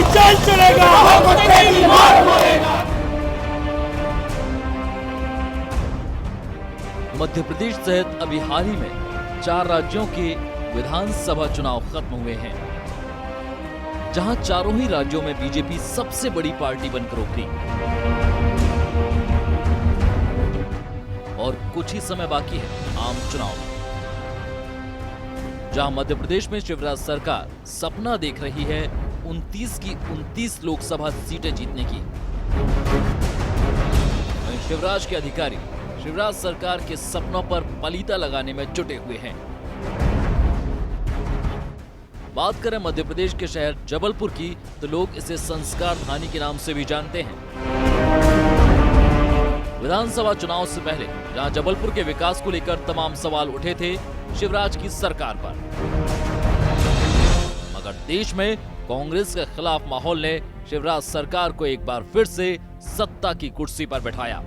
चल चलेगा, कुत्ते की मार पड़ेगा। मध्य प्रदेश सहित अभी हाल ही में 4 राज्यों के विधानसभा चुनाव खत्म हुए हैं, जहां चारों ही राज्यों में बीजेपी सबसे बड़ी पार्टी बनकर उभरी और कुछ ही समय बाकी है आम चुनाव में, जहां मध्य प्रदेश में शिवराज सरकार सपना देख रही है 29 की 29 लोकसभा सीटें जीतने की। वहीं शिवराज के अधिकारी शिवराज सरकार के सपनों पर पलीता लगाने में जुटे हुए हैं। बात करें मध्य प्रदेश के शहर जबलपुर की, तो लोग इसे संस्कार धानी के नाम से भी जानते हैं। विधानसभा चुनाव से पहले जहां जबलपुर के विकास को लेकर तमाम सवाल उठे थे शिवराज की सरकार पर, मगर देश में कांग्रेस के खिलाफ माहौल ने शिवराज सरकार को एक बार फिर से सत्ता की कुर्सी पर बैठाया।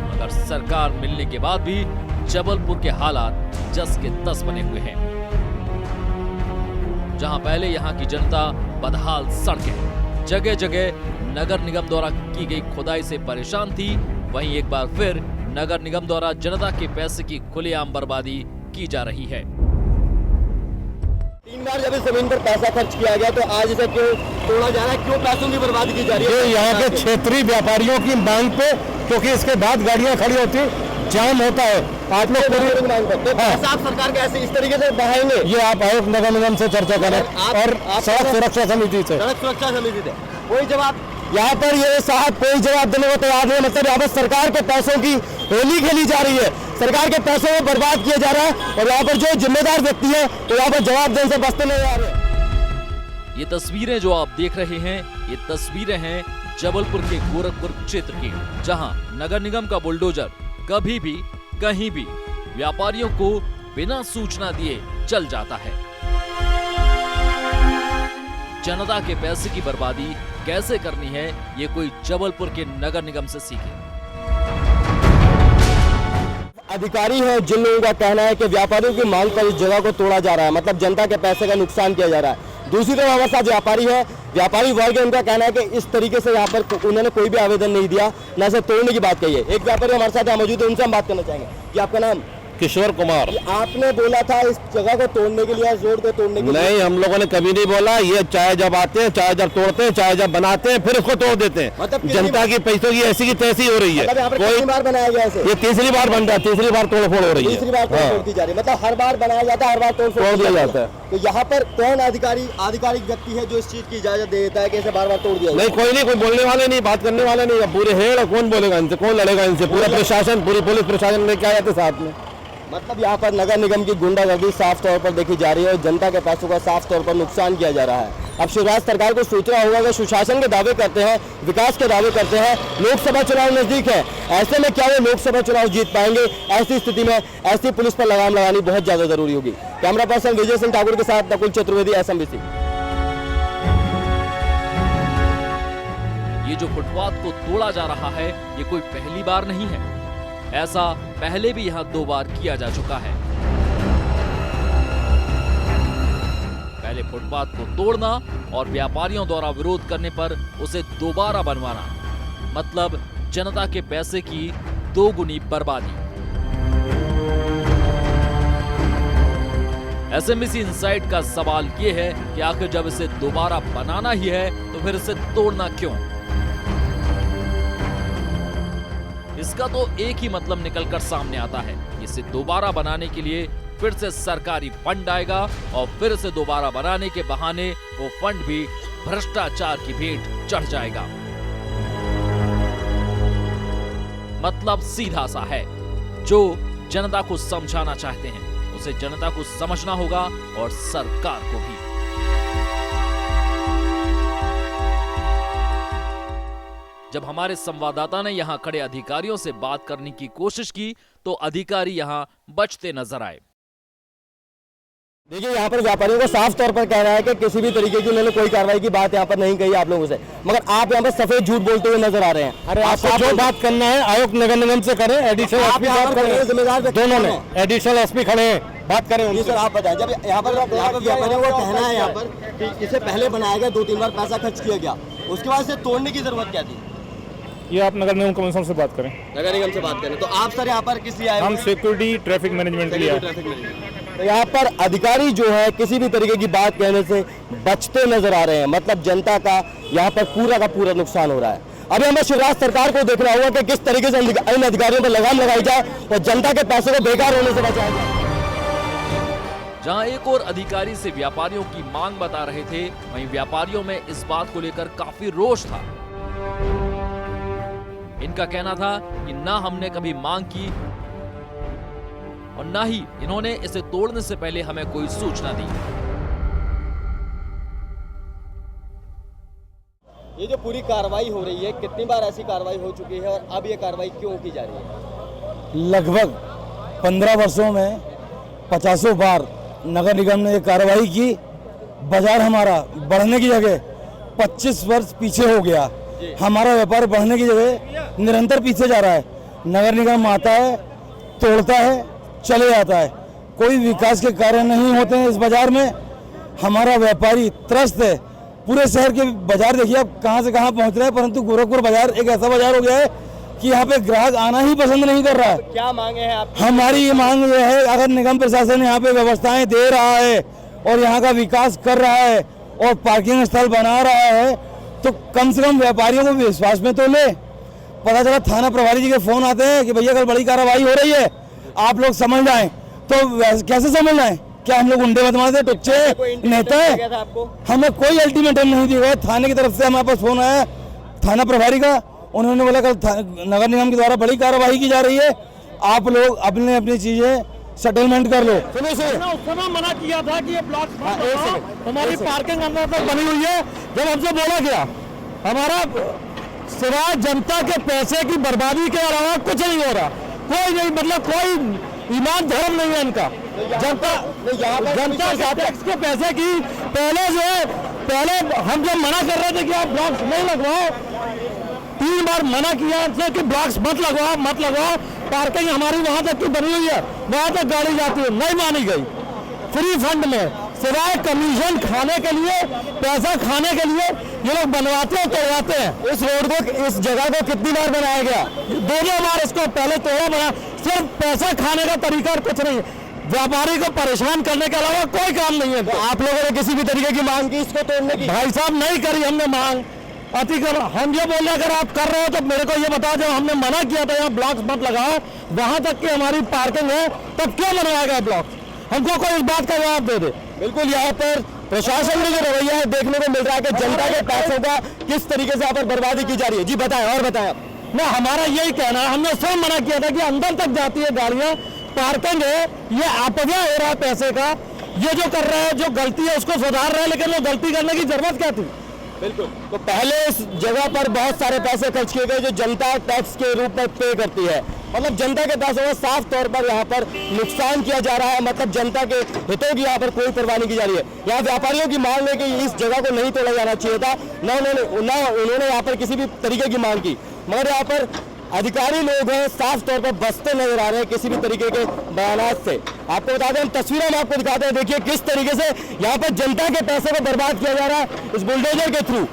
मगर सरकार मिलने के बाद भी जबलपुर के हालात जस के तस बने हुए हैं। जहां पहले यहां की जनता बदहाल सड़कें, जगह जगह नगर निगम द्वारा की गई खुदाई से परेशान थी, वहीं एक बार फिर नगर निगम द्वारा जनता के पैसे की खुलेआम बर्बादी की जा रही है। 3 बार जब इस जमीन पर पैसा खर्च किया गया, तो आज इसे क्यों तोड़ा जा रहा है, क्यों पैसों की बर्बादी की जा रही है? ये यहाँ के क्षेत्रीय व्यापारियों की मांग पे, क्योंकि इसके बाद गाड़ियाँ खड़ी होती, जाम होता है। आप लोग पूरी मांग करते हैं, पैसा आप सरकार कैसे इस तरीके से बहाएंगे? ये आप आयोग नगर निगम से चर्चा करें और सड़क सुरक्षा समिति से। सड़क सुरक्षा समिति से कोई जवाब यहाँ पर ये साहब कोई जवाब देने को तैयार नहीं। मतलब यहाँ पर सरकार के पैसों की होली खेली जा रही है, सरकार के पैसों को बर्बाद किया जा रहा है, और यहाँ पर जो जिम्मेदार व्यक्ति है तो यहाँ पर जवाब देने से बचते नहीं आ रहे। ये तस्वीरें जो आप देख रहे हैं, ये तस्वीरें हैं जबलपुर के गोरखपुर क्षेत्र की, जहां नगर निगम का बुलडोजर कभी भी कहीं भी व्यापारियों को बिना सूचना दिए चल जाता है। जनता के पैसे की बर्बादी कैसे करनी है, ये कोई जबलपुर के नगर निगम से सीखे। अधिकारी है जिन लोगों का कहना है कि व्यापारियों की मांग पर इस जगह को तोड़ा जा रहा है, मतलब जनता के पैसे का नुकसान किया जा रहा है। दूसरी तरफ हमारे साथ व्यापारी है, व्यापारी वर्ग है, उनका कहना है कि इस तरीके से यहाँ पर उन्होंने कोई भी आवेदन नहीं दिया, न से तोड़ने की बात कही है। एक व्यापारी हमारे साथ मौजूद है, उनसे हम बात करना चाहेंगे कि आपका नाम? किशोर कुमार। आपने बोला था इस जगह को तोड़ने के लिए, इस रोड को तोड़ने के लिए? नहीं, हम लोगों ने कभी नहीं बोला। ये चाहे जब आते हैं, चाहे जब तोड़ते हैं, चाहे जब बनाते हैं, फिर उसको तोड़ देते हैं। मतलब जनता की पैसों की ऐसी की तैसी हो रही है। कोई बार बनाया गया ऐसे? ये तीसरी बार बन रहा है, तीसरी बार तोड़फोड़ हो रही है। तीसरी बार तोड़फोड़ की जा रही है, मतलब हर बार बनाया जाता है, हर बार तोड़ दिया जाता है। तो यहाँ पर कौन आधिकारिक व्यक्ति है जो इस चीज की इजाजत दे देता है कि इसे बार बार तोड़ दिया? नहीं, कोई नहीं, कोई बोलने वाले नहीं, बात करने वाले नहीं। पूरे हेड़ कौन बोलेगा इनसे, कौन लड़ेगा इनसे? पूरा प्रशासन, पूरी पुलिस प्रशासन लेके आए थे साथ में। मतलब यहाँ पर नगर निगम की गुंडागर्दी साफ तौर पर देखी जा रही है और जनता के पैसों का साफ तौर पर नुकसान किया जा रहा है। अब शिवराज सरकार को सोचना होगा कि सुशासन के दावे करते हैं, विकास के दावे करते हैं, लोकसभा चुनाव नजदीक है, ऐसे में क्या वो लोकसभा चुनाव जीत पाएंगे? ऐसी स्थिति में ऐसी पुलिस पर लगाम लगानी बहुत ज्यादा जरूरी होगी। कैमरा पर्सन विजय सिंह ठाकुर के साथ नकुल चतुर्वेदी, SMBC। ये जो फुटपाथ को तोड़ा जा रहा है, ये कोई पहली बार नहीं है, ऐसा पहले भी यहां 2 बार किया जा चुका है। पहले फुटपाथ को तोड़ना और व्यापारियों द्वारा विरोध करने पर उसे दोबारा बनवाना, मतलब जनता के पैसे की 2 गुनी बर्बादी। SMBC इनसाइड का सवाल ये है कि आखिर जब इसे दोबारा बनाना ही है तो फिर इसे तोड़ना क्यों? इसका तो एक ही मतलब निकलकर सामने आता है, इसे दोबारा बनाने के लिए फिर से सरकारी फंड आएगा और फिर से दोबारा बनाने के बहाने वो फंड भी भ्रष्टाचार की भेंट चढ़ जाएगा। मतलब सीधा सा है, जो जनता को समझाना चाहते हैं उसे जनता को समझना होगा और सरकार को भी। जब हमारे संवाददाता ने यहां खड़े अधिकारियों से बात करने की कोशिश की तो अधिकारी यहां बचते नजर आए। देखिए यहाँ पर व्यापारियों को साफ तौर पर कह रहा है कि किसी भी तरीके की उन्होंने कोई कार्रवाई की बात यहाँ पर नहीं कही आप लोगों से, मगर आप यहाँ पर सफेद झूठ बोलते हुए नजर आ रहे हैं। अरे आपको जो बात करना है आयोग नगर निगम से करें, एडिशनल एसपी साहब करें, जिम्मेदार दोनों ने एडिशनल एसपी खड़े हैं, बात करें जी उनसे। सर आप बताएं, जब यहाँ पर व्यापारियों को कहना है यहाँ पर कि इसे पहले बनाया गया, 2-3 बार पैसा खर्च किया गया, उसके बाद इसे तोड़ने की जरूरत क्या थी? ये आप नगर निगम कमिश्नर से बात करें। नगर निगम से बात करें तो आप सर यहाँ पर किस लिए आए? हम सिक्योरिटी ट्रैफिक मैनेजमेंट के लिए आए। Traffic management. तो यहाँ पर अधिकारी जो है किसी भी तरीके की बात कहने से बचते नजर आ रहे हैं, मतलब जनता का यहाँ पर पूरा का पूरा नुकसान हो रहा है। अभी हमें शिवराज सरकार को देखना होगा कि किस तरीके से इन अधिकारियों पर लगाम लगाई जाए और जनता के पैसों को बेकार होने से बचाया जाए। जहां एक और अधिकारी से व्यापारियों की मांग बता रहे थे, वहीं व्यापारियों में इस बात को लेकर काफी रोष था। इनका कहना था कि ना हमने कभी मांग की और ना ही इन्होंने इसे तोड़ने से पहले हमें कोई सूचना दी। ये जो पूरी कार्रवाई हो रही है, कितनी बार ऐसी कार्रवाई हो चुकी है और अब ये कार्रवाई क्यों की जा रही है? लगभग 15 वर्षों में 50 बार नगर निगम ने ये कार्रवाई की। बाजार हमारा बढ़ने की जगह 25 वर्ष पीछे हो गया। हमारा व्यापार बढ़ने की जगह निरंतर पीछे जा रहा है। नगर निगम आता है, तोड़ता है, चले जाता है, कोई विकास के कार्य नहीं होते हैं इस बाजार में। हमारा व्यापारी त्रस्त है। पूरे शहर के बाजार देखिए आप कहाँ से कहाँ पहुँच रहे हैं, परंतु गोरखपुर बाजार एक ऐसा बाजार हो गया है कि यहाँ पे ग्राहक आना ही पसंद नहीं कर रहा है। क्या मांगे हैं आप? हमारी ये मांग ये है, अगर निगम प्रशासन यहाँ पे व्यवस्थाएं दे रहा है और यहाँ का विकास कर रहा है और पार्किंग स्थल बना रहा है, तो कम से कम व्यापारियों को विश्वास में तो ले। पता चला थाना प्रभारी जी के फोन आते हैं कि भैया कल बड़ी कार्रवाई हो रही है, आप लोग समझ जाएं। तो कैसे समझ जाएं? क्या हम लोग उंडे बदमाश हैं, टुच्चे नेता है? हमें कोई अल्टीमेटम नहीं दिया गया। थाने की तरफ से हमारे पास फोन आया थाना प्रभारी का, उन्होंने बोला कल नगर निगम के द्वारा बड़ी कार्रवाई की जा रही है, आप लोग अपने अपनी चीजें सेटलमेंट कर लो। उस समय मना किया था कि ये ब्लॉक हमारी पार्किंग अंदर तक बनी हुई है। जब हमसे बोला गया हमारा सिवाय जनता के पैसे की बर्बादी के अलावा कुछ नहीं हो रहा, कोई नहीं, मतलब कोई ईमान धर्म नहीं है इनका। जनता टैक्स के पैसे की पहले हम जब मना कर रहे थे कि आप ब्लॉक्स नहीं लगवाओ, 3 बार मना किया कि ब्लॉक्स मत लगवाओ, पार्किंग हमारी वहां तक की बनी हुई है, वहां तक गाड़ी जाती है, नहीं मानी गई। फ्री फंड में सिवाय कमीशन खाने के लिए, पैसा खाने के लिए ये लोग बनवाते हैं, तोड़वाते हैं। इस रोड को, इस जगह को कितनी बार बनाया गया? 2 बार इसको पहले तोड़ा बना, सिर्फ पैसा खाने का तरीका और कुछ नहीं है। व्यापारी को परेशान करने के अलावा कोई काम नहीं है। तो आप लोगों ने किसी भी तरीके की मांग की इसको तोड़ने की? भाई साहब नहीं करी हमने मांग। अतिक्रमण हम ये बोल रहे अगर आप कर रहे हो तो मेरे को ये बताओ, जब हमने मना किया था यहाँ ब्लॉक्स मत लगाओ, वहां तक की हमारी पार्किंग है, तब क्यों बनवाया गया ब्लॉक? हमको कोई इस बात का जवाब दे दे। बिल्कुल, यहाँ पर प्रशासन में जो रवैया है देखने को मिल रहा है कि जनता के पैसों का किस तरीके से यहाँ पर बर्बादी की जा रही है। जी बताएं और बताएं। ना हमारा यही कहना है, हमने स्वयं मना किया था कि अंदर तक जाती है गाड़ियां, पार्किंग है, ये अपव्यय हो रहा है पैसे का। ये जो कर रहे हैं, जो गलती है उसको सुधार रहे हैं, लेकिन वो गलती करने की जरूरत क्या थी? बिल्कुल, तो पहले इस जगह पर बहुत सारे पैसे खर्च किए गए जो जनता टैक्स के रूप में पे करती है, मतलब जनता के पैसों का साफ तौर पर यहाँ पर नुकसान किया जा रहा है, मतलब जनता के हितों की यहाँ पर कोई परवाह नहीं की जा रही है। यहाँ व्यापारियों की मांग है कि इस जगह को नहीं तोड़ा जाना चाहिए था, न उन्होंने यहाँ पर किसी भी तरीके की मांग की, मगर यहाँ पर अधिकारी लोग हैं साफ तौर पर बसते नजर आ रहे हैं किसी भी तरीके के बयानात से। आपको बता दें, हम तस्वीरें हम आपको दिखाते हैं, देखिए किस तरीके से यहाँ पर जनता के पैसे को बर्बाद किया जा रहा है इस बुलडोजर के थ्रू।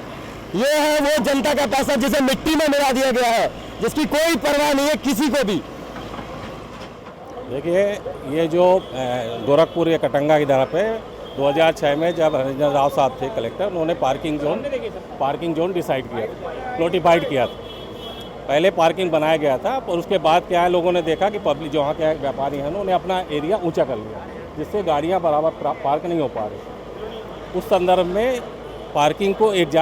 ये है वो जनता का पैसा जिसे मिट्टी में मिला दिया गया है, जिसकी कोई परवाह नहीं है किसी को भी। देखिए, ये जो गोरखपुर या कटंगा की तरफ पे 2006 में जब हरिंदर राव साहब थे कलेक्टर, उन्होंने पार्किंग जोन डिसाइड किया, नोटिफाइड किया था। पहले पार्किंग बनाया गया था और उसके बाद क्या है, लोगों ने देखा कि पब्लिक जो वहाँ के व्यापारी हैं उन्होंने अपना एरिया ऊंचा कर लिया, जिससे गाड़ियाँ बराबर पार्क नहीं हो पा रही। उस संदर्भ में पार्किंग को एक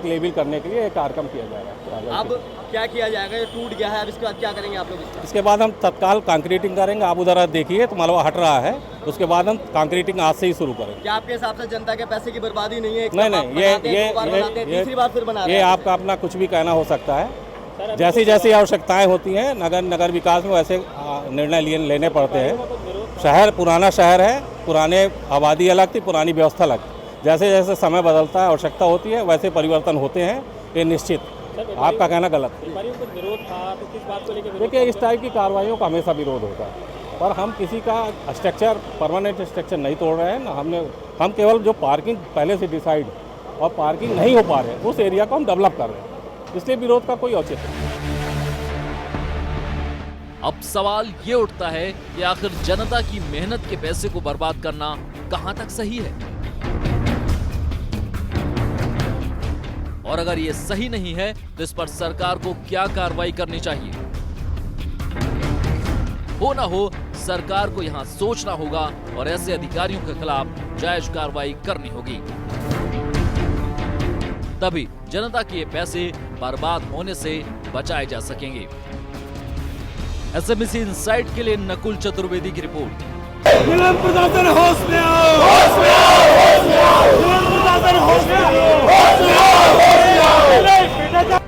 लेवल करने के लिए एक कार्यक्रम किया जा रहा है। अब क्या किया जाएगा? ये टूट गया है, अब इसके बाद क्या करेंगे आप लोग? इसके बाद हम तत्काल कंक्रीटिंग करेंगे। आप उधर देखिए तो मलबा हट रहा है, उसके बाद हम कंक्रीटिंग आज से ही शुरू करेंगे। क्या आपके हिसाब से जनता के पैसे की बर्बादी नहीं है? नहीं, तीसरी बार फिर बना रहे ये आपका अपना कुछ भी कहना हो सकता है। जैसी जैसी आवश्यकताएं होती हैं नगर विकास में, वैसे निर्णय लेने पड़ते हैं। शहर पुराना शहर है, पुराने आबादी अलग थी, पुरानी व्यवस्था अलग थी। जैसे जैसे समय बदलता है, आवश्यकता होती है, वैसे परिवर्तन होते हैं, ये निश्चित। आपका कहना गलत है। विरोध था तो किस बात को लेकर? देखिए, इस टाइप की कार्रवाइयों का हमेशा विरोध होता है, पर हम किसी का स्ट्रक्चर, परमानेंट स्ट्रक्चर नहीं तोड़ रहे हैं ना। हम केवल जो पार्किंग पहले से डिसाइड और पार्किंग नहीं हो पा रहे हैं, उस एरिया को हम डेवलप कर रहे हैं, इसलिए विरोध का कोई औचित्य नहीं। अब सवाल ये उठता है कि आखिर जनता की मेहनत के पैसे को बर्बाद करना कहां तक सही है, और अगर ये सही नहीं है तो इस पर सरकार को क्या कार्रवाई करनी चाहिए। हो ना हो, सरकार को यहां सोचना होगा और ऐसे अधिकारियों के खिलाफ जायज कार्रवाई करनी होगी, तभी जनता के ये पैसे बर्बाद होने से बचाए जा सकेंगे। SMBC इनसाइट के लिए नकुल चतुर्वेदी की रिपोर्ट। निगम प्रशासन होश में आओ, होश में आओ, होश में आओ, निगम प्रशासन होश में आओ, होश में आओ, होश में आओ।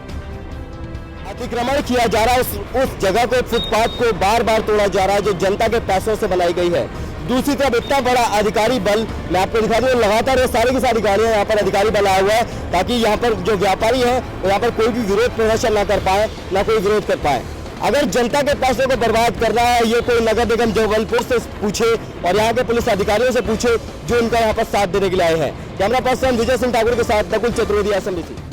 अतिक्रमण किया जा रहा है, उस जगह को, फुटपाथ को बार बार तोड़ा जा रहा है जो जनता के पैसों से बनाई गई है। दूसरी तरफ इतना बड़ा अधिकारी बल, मैं आपको दिखा दूं, लगातार ये सारी की सारी गाड़ियां यहाँ पर अधिकारी बल आया हुआ है ताकि यहाँ पर जो व्यापारी हैं वो यहाँ पर कोई भी विरोध प्रदर्शन ना कर पाए, ना कोई विरोध कर पाए। अगर जनता के पैसों को बर्बाद करना है, ये कोई नगर निगम जबलपुर से पूछे और यहाँ के पुलिस अधिकारियों से पूछे जो इनका यहाँ पर साथ देने के लिए आए हैं। कैमरा पर्सन विजय सिंह ठाकुर के साथ नकुल चतुर्वेदी, SMBC।